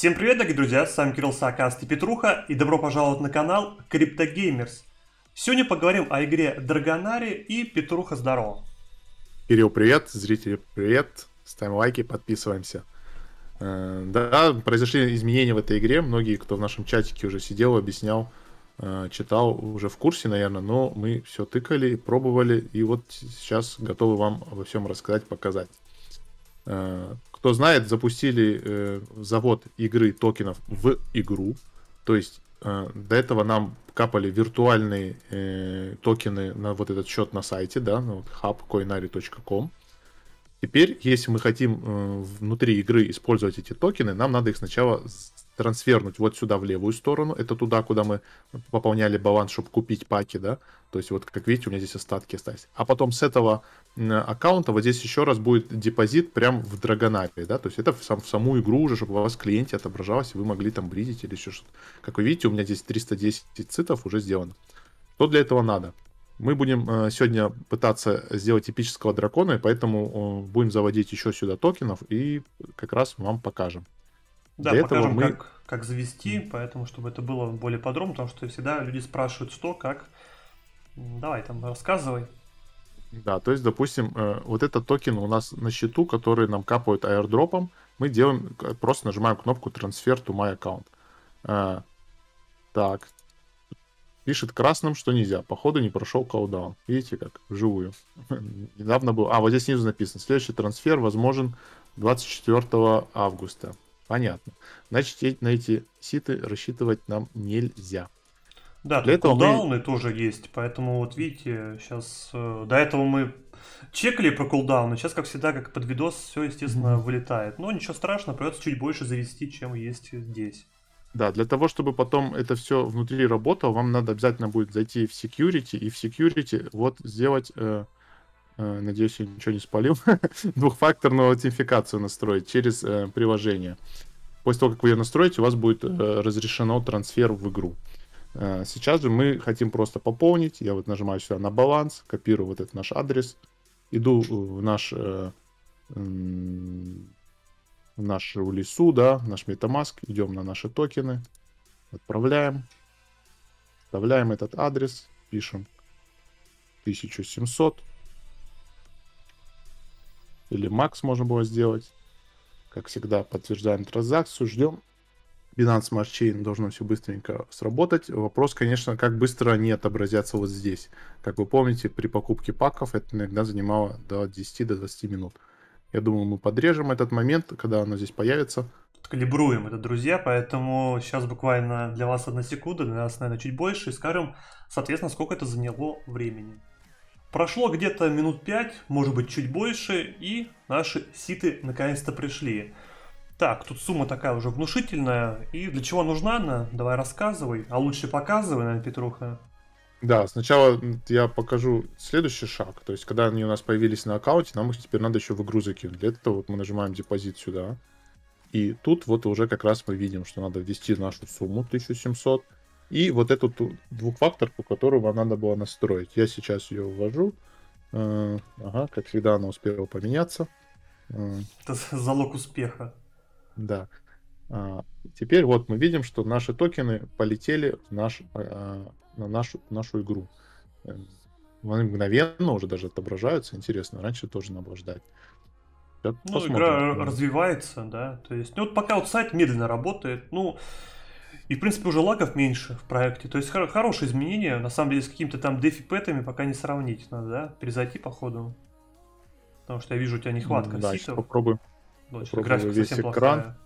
Всем привет, дорогие друзья, с вами Кирилл Саакаст и Петруха, и добро пожаловать на канал CryptoGamers. Сегодня поговорим о игре Драгонари, и Петруха, здорово. Кирилл, привет, зрители, привет, ставим лайки, подписываемся. Да, произошли изменения в этой игре, многие, кто в нашем чатике уже сидел, объяснял, читал, уже в курсе, наверное, но мы все тыкали, пробовали, и вот сейчас готовы вам обо всем рассказать, показать. Кто знает, запустили завод игры токенов в игру, то есть до этого нам капали виртуальные токены на вот этот счет на сайте, да, на вот hub.coinari.com. Теперь, если мы хотим внутри игры использовать эти токены, нам надо их сначала трансфернуть вот сюда в левую сторону. Это туда, куда мы пополняли баланс, чтобы купить паки, да. То есть вот, как видите, у меня здесь остатки остались. А потом с этого аккаунта вот здесь еще раз будет депозит прям в Драгонаре, да. То есть это в саму игру уже, чтобы у вас в клиенте отображалось, и вы могли там бридить или еще что-то. Как вы видите, у меня здесь 310 цитов уже сделано. Что для этого надо? Мы будем сегодня пытаться сделать эпического дракона, и поэтому будем заводить еще сюда токенов, и как раз вам покажем. Да, Для этого покажем, мы... как завести, поэтому, чтобы это было более подробно, потому что всегда люди спрашивают, что, как. Давай, там, рассказывай. Да, то есть, допустим, вот этот токен у нас на счету, который нам капают аирдропом, мы делаем, просто нажимаем кнопку Transfer to my account. Так, пишет красным, что нельзя. Походу не прошел каундаун. Видите, как вживую. Недавно был... вот здесь снизу написано. Следующий трансфер возможен 24 августа. Понятно. Значит, на эти ситы рассчитывать нам нельзя. Да, Для тут этого мы... кулдауны тоже есть, поэтому вот видите, сейчас... до этого мы чекали про кулдауны, сейчас, как всегда, как под видос, все, естественно, вылетает. Но ничего страшного, придется чуть больше завести, чем есть здесь. Да, для того, чтобы потом это все внутри работало, вам надо обязательно будет зайти в security, и в security вот сделать, надеюсь, я ничего не спалил, двухфакторную аутентификацию настроить через приложение. После того, как вы ее настроите, у вас будет разрешено трансфер в игру. Сейчас же мы хотим просто пополнить. Я вот нажимаю сюда на баланс, копирую вот этот наш адрес, иду в нашу лесу, да, наш MetaMask, идем на наши токены, отправляем, вставляем этот адрес, пишем 1700, или Max можно было сделать. Как всегда, подтверждаем транзакцию, ждем. Binance Smart Chain должно все быстренько сработать. Вопрос, конечно, как быстро они отобразятся вот здесь. Как вы помните, при покупке паков это иногда занимало до 10 до 20 минут. Я думаю, мы подрежем этот момент, когда оно здесь появится. Калибруем это, друзья, поэтому сейчас буквально для вас 1 секунда, для нас, наверное, чуть больше, и скажем, соответственно, сколько это заняло времени. Прошло где-то минут 5, может быть, чуть больше, и наши ситы наконец-то пришли. Так, тут сумма такая уже внушительная, и для чего нужна она? Давай рассказывай, а лучше показывай, наверное, Петруха. Да, сначала я покажу следующий шаг. То есть, когда они у нас появились на аккаунте, нам их теперь надо еще в игру закинуть. Для этого вот мы нажимаем депозит сюда. И тут вот уже как раз мы видим, что надо ввести нашу сумму 1700. И вот эту двухфакторку, которую вам надо было настроить. Я сейчас ее ввожу. Ага, как всегда, она успела поменяться. Это залог успеха. Да. Теперь вот мы видим, что наши токены полетели на нашу игру. Они мгновенно уже даже отображаются. Интересно, раньше тоже надо было ждать. Сейчас Ну, посмотрим. игра развивается, да, то есть, ну, вот пока вот сайт медленно работает, ну, и, в принципе, уже лагов меньше в проекте, то есть, хорошие изменения, на самом деле, с какими-то там дефи-пэтами пока не сравнить надо, да, перезайти по ходу, потому что я вижу, у тебя нехватка Да, сейчас ситов, попробую. вот, что-то Попробую графика весь совсем экран. плохая,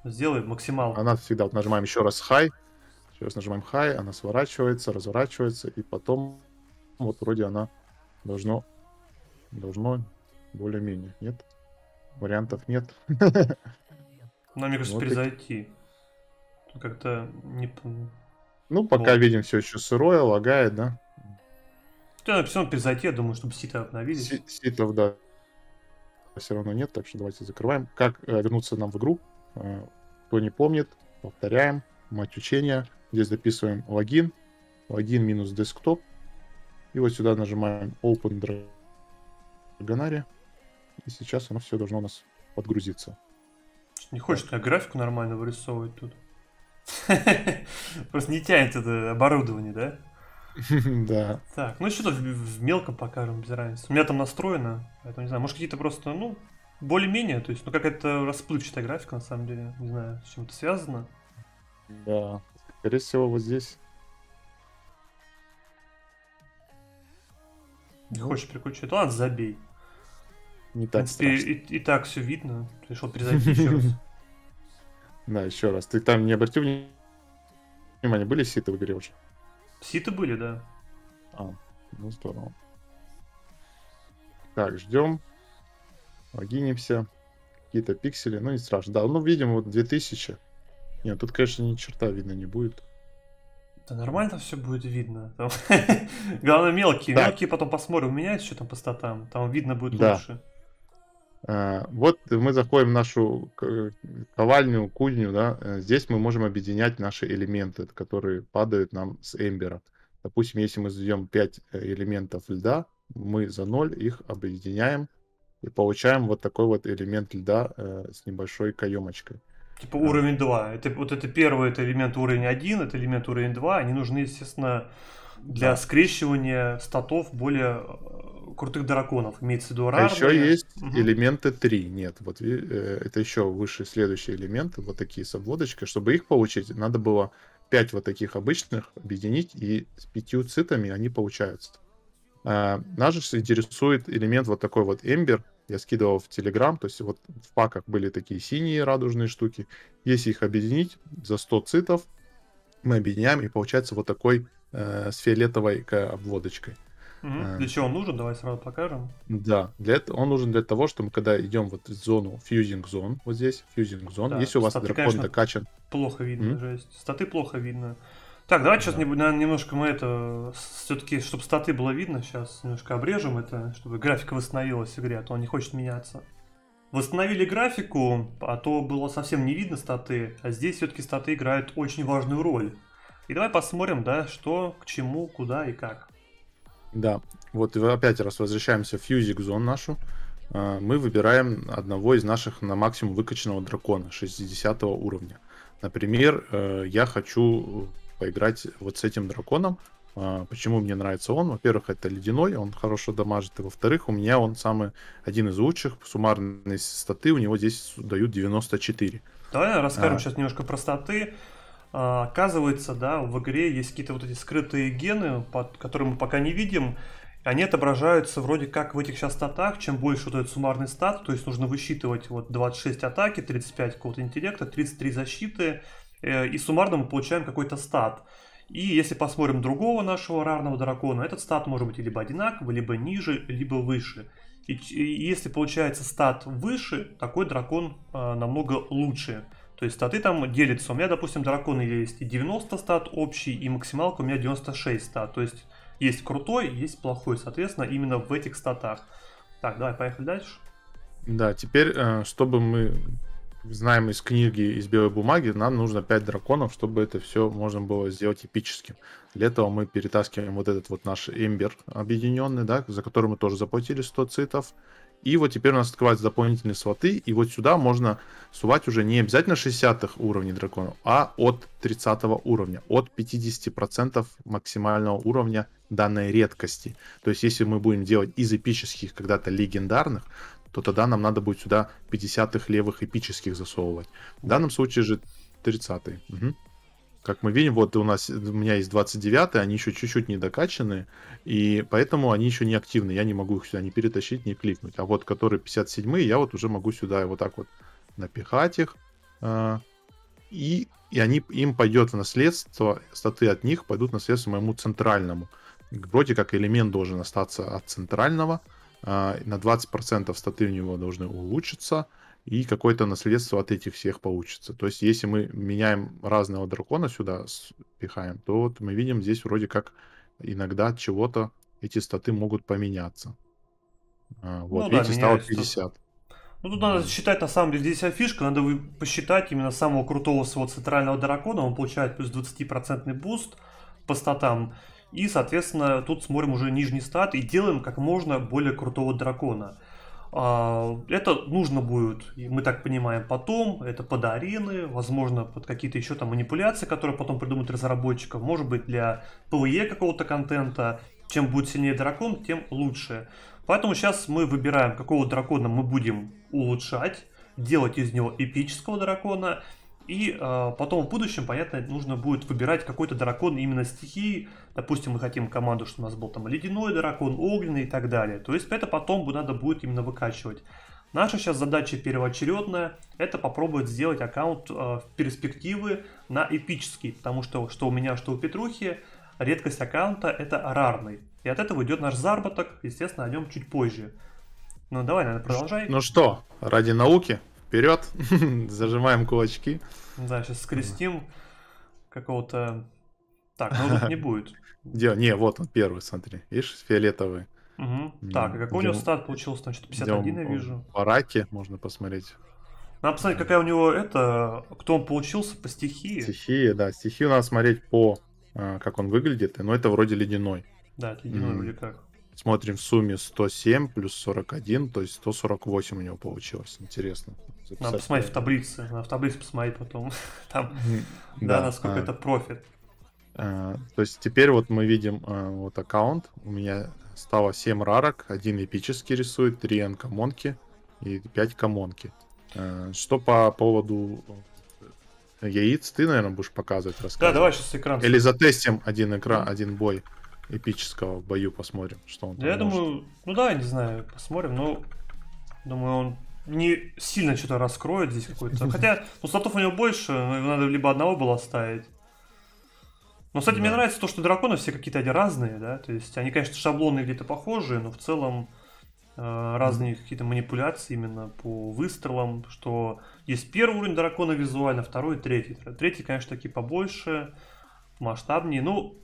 сделай максималку. Она всегда вот нажимаем еще раз high. Еще раз нажимаем high, она сворачивается, разворачивается, и потом вот вроде она должно более-менее. Нет? Вариантов нет. Нам, мне кажется, Вот таки. перезайти. Тут как-то не... Ну, пока Вот. видим, все еще сырое, лагает, да. Хотя все равно перезайти, я думаю, чтобы ситы обновились. Ситов, да, все равно нет, так что давайте закрываем. Как вернуться нам в игру? Кто не помнит, повторяем. Мать учения. Здесь дописываем логин. Логин минус десктоп. И вот сюда нажимаем Open Dragonari. И сейчас оно все должно у нас подгрузиться. Не хочет меня графику нормально вырисовывать тут. Просто не тянет это оборудование, да? Да. Так, ну что-то в мелком покажем, без разницы. У меня там настроено, поэтому не знаю, может какие-то просто, ну, более-менее, то есть, ну, какая-то расплывчатая графика, на самом деле, не знаю, с чем это связано. Да. Скорее всего, вот здесь. Не Ну, хочешь переключить? Ладно, забей. не В так принципе, страшно. и так все видно. Решил перезайти еще раз. Да, еще раз. Ты там не обратил внимания, были ситы в игре уже? Ситы были, да. А, ну здорово. Так, ждем. Логинимся. Какие-то пиксели. Ну, не страшно. Да, ну, видим, вот 2000. Нет, тут, конечно, ни черта видно не будет. Да нормально все будет видно. Там главное мелкие. Так, Мелкие потом посмотрим, меняется что там по статам. Там видно будет да. лучше. Вот мы заходим в нашу ковальню, кузню, да. Здесь мы можем объединять наши элементы, которые падают нам с эмбера. Допустим, если мы заведем 5 элементов льда, мы за 0 их объединяем и получаем вот такой вот элемент льда с небольшой каемочкой. Типа уровень 2. Это, вот это первый, это элемент уровень 1, это элемент уровень 2. Они нужны, естественно, для Да. скрещивания статов более крутых драконов. Имеется в виду А еще рарные. есть Мгм. элементы 3. Нет, вот это еще выше следующие элементы, вот такие с обводочкой. Чтобы их получить, надо было 5 вот таких обычных объединить, и с 5 цитами они получаются. Нас же интересует элемент вот такой вот эмбер. Я скидывал в Telegram, то есть вот в паках были такие синие радужные штуки. Если их объединить за 100 цитов, мы объединяем, и получается вот такой с фиолетовой обводочкой. Для чего он нужен? Давай сразу покажем. Да, он нужен для того, что мы когда идем вот в зону Fusing Zone, вот здесь, Fusing Zone, Да, если у вас статы, дракон конечно, докачан, плохо видно, жесть. Статы плохо видно. Так, давай сейчас, да. наверное, немножко мы это, все-таки, чтобы статы было видно, сейчас немножко обрежем это, чтобы графика восстановилась в игре, а то он не хочет меняться. Восстановили графику, а то было совсем не видно статы, а здесь все-таки статы играют очень важную роль. И давай посмотрим, да, что, к чему, куда и как. Да, вот опять раз возвращаемся в Fusing Zone нашу. Мы выбираем одного из наших на максимум выкачанного дракона 60 уровня. Например, я хочу поиграть вот с этим драконом. Почему мне нравится он? Во-первых, это ледяной, он хорошо дамажит. И во-вторых, у меня он самый один из лучших. Суммарные статы у него здесь дают 94. Давай расскажем сейчас немножко про статы. Оказывается, да, в игре есть какие-то вот эти скрытые гены, которые мы пока не видим. Они отображаются вроде как в этих сейчас статах. Чем больше вот этот суммарный стат, то есть нужно высчитывать вот 26 атаки, 35 какого-то интеллекта, 33 защиты, и суммарно мы получаем какой-то стат. И если посмотрим другого нашего рарного дракона, этот стат может быть либо одинаковый, либо ниже, либо выше. И если получается стат выше, такой дракон намного лучше. То есть статы там делятся. У меня, допустим, дракон есть и 90 стат общий, и максималка у меня 96 стат. То есть есть крутой, есть плохой, соответственно, именно в этих статах. Так, давай, поехали дальше. Да, теперь, чтобы мы знаем из книги, из белой бумаги, нам нужно 5 драконов, чтобы это все можно было сделать эпическим. Для этого мы перетаскиваем вот этот вот наш эмбер объединенный, да, за который мы тоже заплатили 100 цитов. И вот теперь у нас открываются дополнительные слоты, и вот сюда можно сувать уже не обязательно 60 уровней драконов, а от 30 уровня, от 50% максимального уровня данной редкости. То есть если мы будем делать из эпических когда-то легендарных, то тогда нам надо будет сюда 50-х левых эпических засовывать. В данном случае же 30-й. Угу. Как мы видим, вот у меня есть 29-й, они еще чуть-чуть не докачаны, и поэтому они еще не активны. Я не могу их сюда ни перетащить, ни кликнуть. А вот которые 57-й, я вот уже могу сюда вот так вот напихать их. И им пойдет в наследство, статы от них пойдут в наследство моему центральному. Вроде как элемент должен остаться от центрального. На 20% статы у него должны улучшиться. И какое-то наследство от этих всех получится. То есть, если мы меняем разного дракона сюда, пихаем, то вот мы видим здесь вроде как иногда от чего-то эти статы могут поменяться. Вот, Ну да, видите, стало меняется. 50. Ну тут надо считать, на самом деле, здесь фишка, надо посчитать именно самого крутого своего центрального дракона, он получает плюс 20% буст по статам, и, соответственно, тут смотрим уже нижний стат и делаем как можно более крутого дракона. Это нужно будет, мы так понимаем, потом, это под арены, возможно, под какие-то еще там манипуляции, которые потом придумают разработчиков, может быть, для PvE какого-то контента. Чем будет сильнее дракон, тем лучше. Поэтому сейчас мы выбираем, какого дракона мы будем улучшать, делать из него эпического дракона. И потом в будущем, понятно, нужно будет выбирать какой-то дракон именно стихии. Допустим, мы хотим команду, чтобы у нас был там ледяной дракон, огненный и так далее. То есть это потом надо будет именно выкачивать. Наша сейчас задача первоочередная, это попробовать сделать аккаунт в перспективы на эпический. Потому что у меня, что у Петрухи, редкость аккаунта это рарный. И от этого идет наш заработок, естественно, о нем чуть позже. Ну давай, наверное, продолжай. Ну что, ради науки, вперед, зажимаем кулачки. Да, сейчас скрестим какого-то... Так, ну тут не будет. Не, вот он первый, смотри. Видишь, фиолетовый. Так, а какой у него стат получился? Там что-то 51 я вижу. По раке можно посмотреть. Надо посмотреть, какая у него кто он получился по стихии. Стихия, да. Стихию надо смотреть по, как он выглядит. Но это вроде ледяной. Да, это ледяной вроде как. Смотрим в сумме 107 плюс 41, то есть 148 у него получилось. Интересно. Надо посмотреть в таблице. Надо в таблице посмотреть потом. Там, да, насколько это профит. То есть теперь вот мы видим вот аккаунт. У меня стало 7 рарок, 1 эпический рисует, 3 анкомонки и 5 комонки. Что по поводу яиц ты, наверное, будешь показывать, рассказывать? Да, давай сейчас экран. Или затестим один бой эпического в бою, посмотрим, что он там Я может. думаю, ну да, не знаю, посмотрим, но думаю, он не сильно что-то раскроет здесь какой-то. Хотя, ну, статов у него больше, но его надо либо одного было ставить. Но, кстати, мне нравится то, что драконы все какие-то разные, да, то есть они, конечно, шаблонные где-то похожие, но в целом разные какие-то манипуляции именно по выстрелам, что есть первый уровень дракона визуально, второй и третий. Третий, конечно, такие побольше, масштабнее, ну,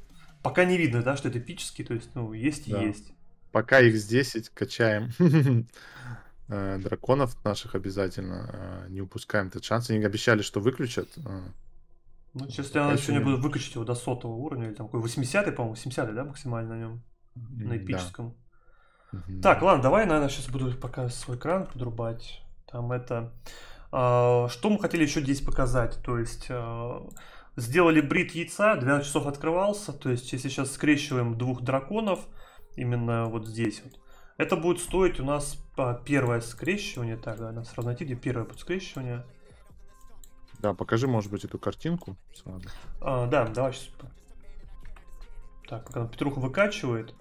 пока не видно, да, что это эпический, то есть, ну, есть и есть. Пока X10 качаем драконов наших обязательно, не упускаем этот шанс. Они обещали, что выключат. Ну, сейчас я сегодня буду выкачать его до 100 уровня, или там какой 80-й, по-моему, 70-й, да, максимально на нем, на эпическом. Так, ладно, давай, наверное, сейчас буду пока свой экран подрубать. Там это... Что мы хотели еще здесь показать? То есть, сделали брит яйца, 12 часов открывался. То есть, если сейчас скрещиваем двух драконов, именно вот здесь вот, это будет стоить у нас первое скрещивание. Так, да, надо сразу найти, где первое будет скрещивание. Да, покажи, может быть, эту картинку сразу. Да, давай сейчас. Так, пока Петруха выкачивает.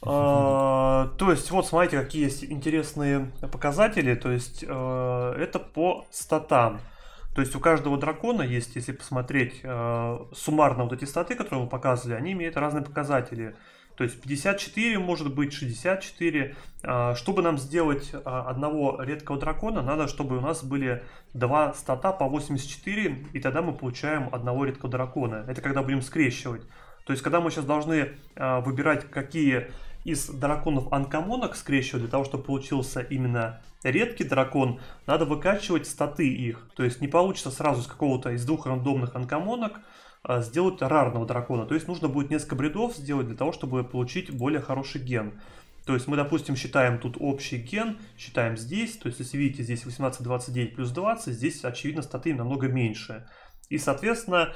То есть, вот смотрите, какие есть интересные показатели. То есть, это по статам. То есть, у каждого дракона есть, если посмотреть суммарно вот эти статы, которые мы показывали, они имеют разные показатели. То есть, 54 может быть, 64. Чтобы нам сделать одного редкого дракона, надо, чтобы у нас были два стата по 84, и тогда мы получаем одного редкого дракона. Это когда будем скрещивать. То есть, когда мы сейчас должны выбирать, какие из драконов анкомонок скрещивать, для того, чтобы получился именно редкий дракон, надо выкачивать статы их. То есть, не получится сразу с какого-то из двух рандомных анкомонок сделать рарного дракона. То есть, нужно будет несколько бредов сделать для того, чтобы получить более хороший ген. То есть, мы, допустим, считаем тут общий ген, считаем здесь. То есть, если видите, здесь 18, 29 плюс 20, здесь, очевидно, статы намного меньше. И, соответственно,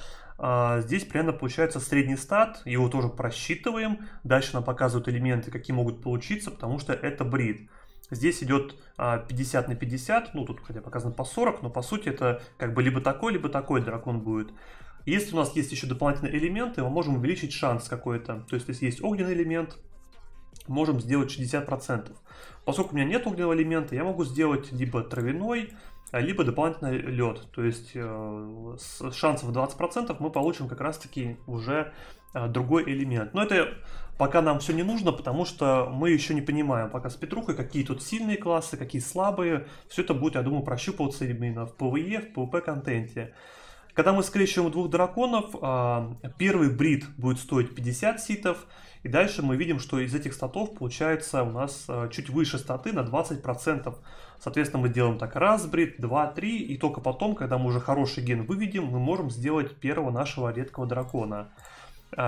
здесь примерно получается средний стат, его тоже просчитываем. Дальше нам показывают элементы, какие могут получиться, потому что это брит. Здесь идет 50 на 50, ну тут хотя показано по 40, но по сути это как бы либо такой дракон будет. Если у нас есть еще дополнительные элементы, мы можем увеличить шанс какой-то. То есть, если есть огненный элемент, можем сделать 60%. Поскольку у меня нет огненного элемента, я могу сделать либо травяной, либо дополнительно лед. То есть с шансов 20% мы получим как раз таки уже другой элемент. Но это пока нам все не нужно, потому что мы еще не понимаем пока с Петрухой, какие тут сильные классы, какие слабые. Все это будет, я думаю, прощупываться именно в PvE, в PvP контенте. Когда мы скрещиваем двух драконов, первый брит будет стоить 50 ситов. И дальше мы видим, что из этих статов получается у нас чуть выше статы на 20%. Соответственно, мы делаем так раз брит, 2, 3. И только потом, когда мы уже хороший ген выведем, мы можем сделать первого нашего редкого дракона.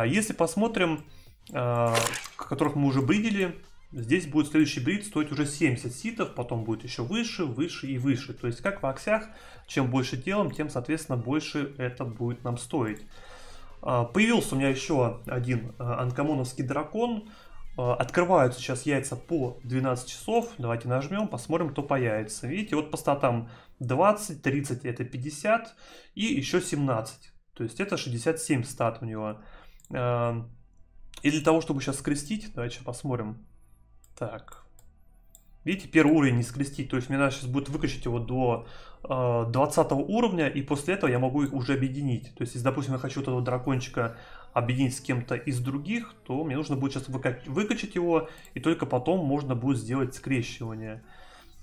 Если посмотрим, которых мы уже бридили, здесь будет следующий брит стоить уже 70 ситов, потом будет еще выше, выше и выше. То есть как в аксях, чем больше делаем, тем, соответственно, больше это будет нам стоить. Появился у меня еще один анкомоновский дракон. Открываются сейчас яйца по 12 часов. Давайте нажмем, посмотрим, кто появится. Видите, вот по статам 20, 30 это 50 и еще 17. То есть это 67 стат у него. И для того, чтобы сейчас скрестить, давайте посмотрим. Так. Видите, первый уровень не скрестить. То есть мне надо сейчас будет выкачать его до 20 уровня, и после этого я могу их уже объединить. То есть, если, допустим, я хочу этого дракончика объединить с кем-то из других, то мне нужно будет сейчас выкачать его, и только потом можно будет сделать скрещивание.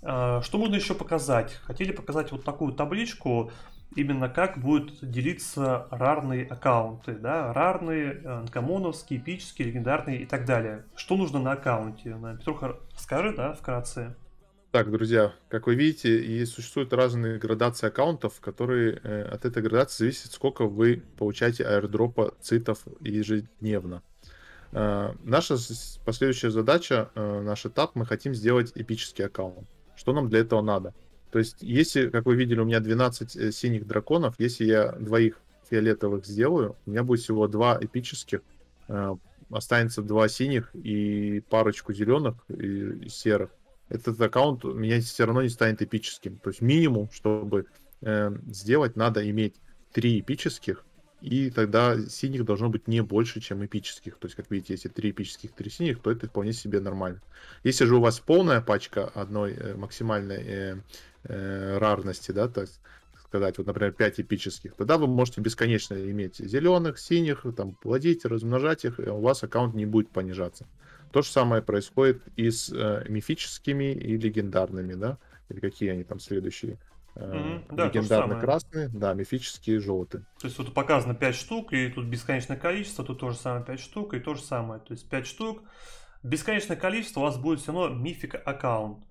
Что можно еще показать? Хотели показать вот такую табличку, именно как будут делиться рарные аккаунты, да, рарные, анкомоновские, эпические, легендарные и так далее. Что нужно на аккаунте? Петруха, скажи, да, вкратце. Так, друзья, как вы видите, и существуют разные градации аккаунтов, которые от этой градации зависит, сколько вы получаете аирдропа цитов ежедневно. Наша последующая задача, наш этап, мы хотим сделать эпический аккаунт. Что нам для этого надо? То есть, если, как вы видели, у меня 12 синих драконов, если я двоих фиолетовых сделаю, у меня будет всего 2 эпических, останется 2 синих и парочку зеленых и серых. Этот аккаунт у меня все равно не станет эпическим. То есть минимум, чтобы сделать, надо иметь 3 эпических, и тогда синих должно быть не больше, чем эпических. То есть, как видите, если 3 эпических, 3 синих, то это вполне себе нормально. Если же у вас полная пачка одной максимальной рарности, да, так сказать, вот, например, 5 эпических, тогда вы можете бесконечно иметь зеленых, синих, там, плодить, размножать их, и у вас аккаунт не будет понижаться. То же самое происходит и с мифическими и легендарными, да, или какие они там следующие. Да, Легендарный красный, да, мифический желтый. То есть вот показано 5 штук, и тут бесконечное количество, тут то же самое 5 штук, и то же самое. То есть 5 штук, бесконечное количество, у вас будет все равно мифик аккаунт.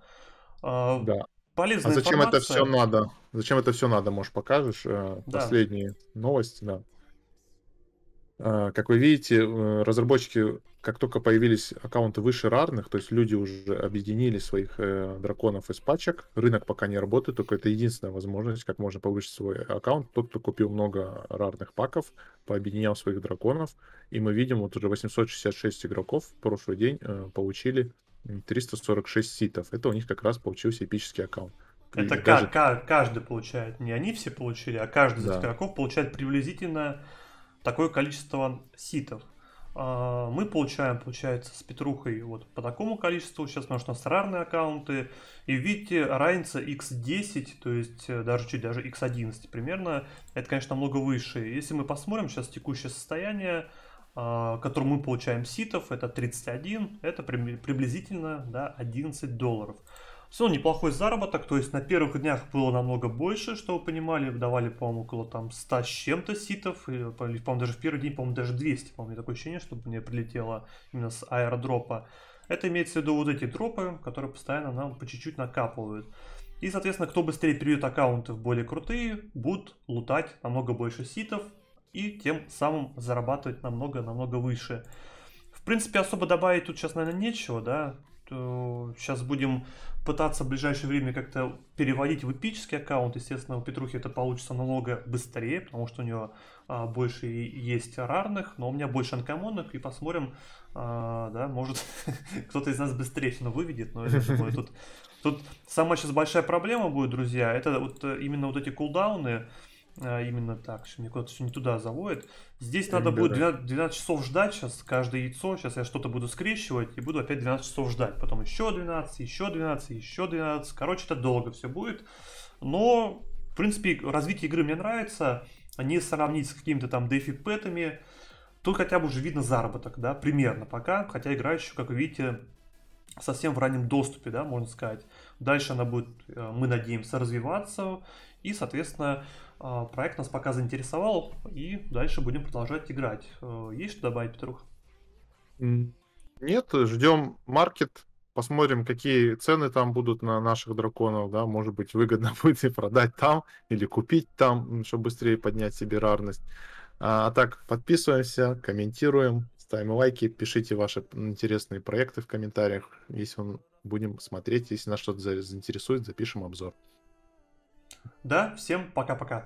Да. Полезная зачем информация. это все надо? Зачем это все надо, может, покажешь? Да. Последние новости, да. Как вы видите, разработчики, как только появились аккаунты выше рарных, то есть люди уже объединили своих драконов из пачек, рынок пока не работает, только это единственная возможность, как можно повысить свой аккаунт. Тот, кто купил много рарных паков, пообъединял своих драконов, и мы видим, вот уже 866 игроков в прошлый день получили 346 ситов. Это у них как раз получился эпический аккаунт. Это даже... каждый получает, не они все получили, а каждый из этих игроков получает приблизительно такое количество ситов. Мы получаем, получается, с Петрухой вот по такому количеству, сейчас, потому что у нас рарные аккаунты, и видите, разница x10, то есть даже чуть даже x11 примерно, это, конечно, намного выше. Если мы посмотрим сейчас текущее состояние, которое мы получаем ситов, это 31, это приблизительно, да, $11. Все равно неплохой заработок, то есть на первых днях было намного больше, что вы понимали, давали, по-моему, около там 100 с чем-то ситов, или, по-моему, даже в первый день, по-моему, даже 200, по-моему, такое ощущение, чтобы мне прилетело именно с аэродропа. Это имеется в виду вот эти дропы, которые постоянно нам по чуть-чуть накапывают. И, соответственно, кто быстрее перейдет аккаунты в более крутые, будут лутать намного больше ситов и тем самым зарабатывать намного-намного выше. В принципе, особо добавить тут сейчас, наверное, нечего, да. Сейчас будем пытаться в ближайшее время как-то переводить в эпический аккаунт. Естественно, у Петрухи это получится намного быстрее, потому что у него больше есть рарных, но у меня больше анкомонных, и посмотрим, да, может кто-то из нас быстрее все выведет, но я думаю, тут самая сейчас большая проблема будет, друзья, это вот именно вот эти кулдауны. Именно так, мне куда-то все не туда заводит. Здесь надо будет 12 часов ждать сейчас каждое яйцо. Сейчас я что-то буду скрещивать и буду опять 12 часов ждать. Потом еще 12, еще 12, еще 12. Короче, это долго все будет. Но, в принципе, развитие игры мне нравится. Не сравнить с какими-то там дефи-пэтами. Тут хотя бы уже видно заработок, да, примерно пока. Хотя игра еще, как вы видите, совсем в раннем доступе, да, можно сказать. Дальше она будет, мы надеемся, развиваться. И, соответственно, проект нас пока заинтересовал, и дальше будем продолжать играть. Есть что добавить, Петрух? Нет, ждем маркет, посмотрим, какие цены там будут на наших драконов, да, может быть, выгодно будет и продать там, или купить там, чтобы быстрее поднять себе рарность. А так, подписываемся, комментируем, ставим лайки, пишите ваши интересные проекты в комментариях. Если будем смотреть, если нас что-то заинтересует, запишем обзор. Да, всем пока-пока.